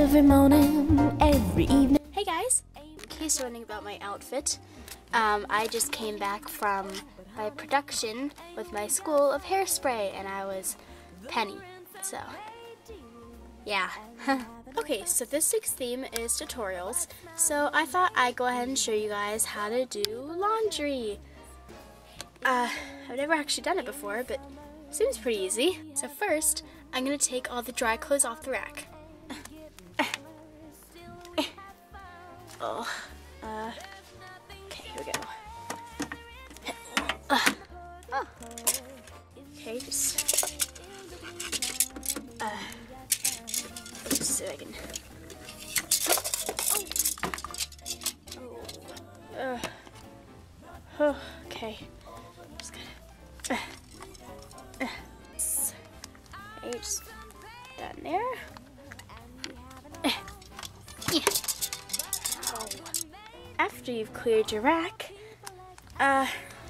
every morning, every evening. Hey guys! In case you're wondering about my outfit, I just came back from my production with my school of hairspray and I was Penny, so yeah. Okay, so this week's theme is tutorials, so I thought I'd go ahead and show you guys how to do laundry. I've never actually done it before, but it seems pretty easy. So first, I'm going to take all the dry clothes off the rack. Okay, here we go. Okay, just so I can. Okay, just gotta. Okay, just down there. Yeah. After you've cleared your rack,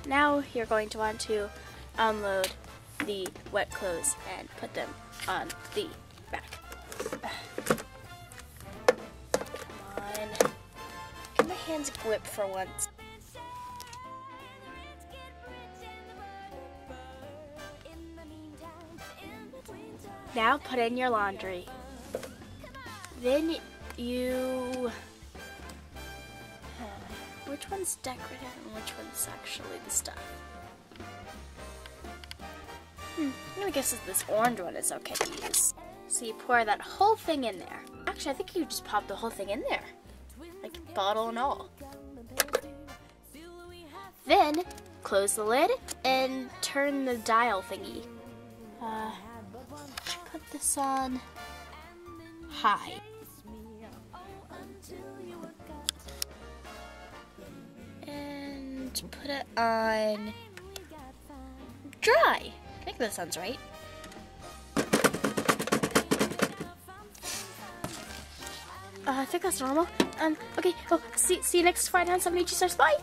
now you're going to want to unload the wet clothes and put them on the rack. Come on. Get my hands grip for once. Now put in your laundry. Then you... which one's decorative and which one's actually the stuff? I'm gonna guess that this orange one is okay to use. So you pour that whole thing in there. Actually, I think you just pop the whole thing in there. Like bottle and all. Then, close the lid and turn the dial thingy. Put this on high. And put it on dry. I think that sounds right. I think that's normal. Okay. Oh, see you next Friday on SevenAGStars. Bye.